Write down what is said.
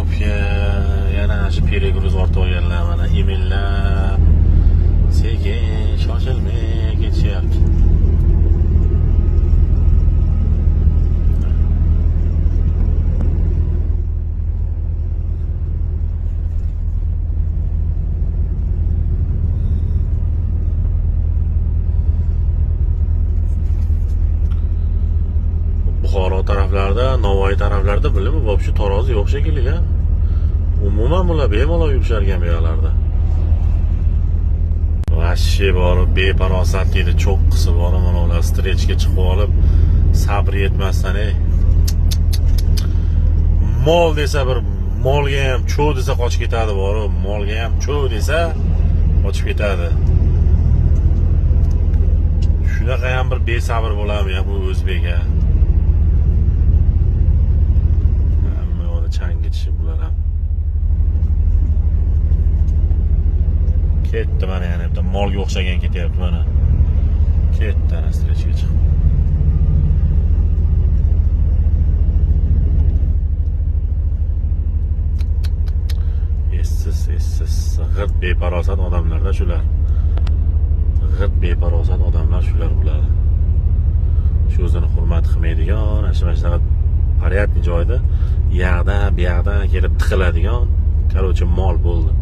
Yevropaga yana shu перегруз ortib olganlar mana emaillar sekin shoshilmay ketishyapti. Buxoro taraflarda, Navoiy taraflarda bilimi вообще tarozi yo'q shekilli-a. Umuman bular bemalol yurisharkan bu yerlarda. Vashshi borib beparosat deydi, cho'qqisi borib mana ular strechga chiqib olib, sabr yetmasdan mol desa bir molga ham cho desa qochib ketadi borib, molga ham cho desa qochib ketadi. Shunaqa ham bir besabr bo'ladimi ya bu o'zbekga? Hamma o'da chang ketishi bular ham. Ketdi mana yana bitta molga o'xshagan ketyapti mana. Ketdi ana strechga chiqib. Essiz g'irt beparosat odamlarda shular. G'irt beparosat odamlar shular bo'ladi. Shu o'zini hurmat qilmaydigan, shunaqa порядный joyda bu yoqdan kelib tiqiladigan, короче, mol bo'ldi.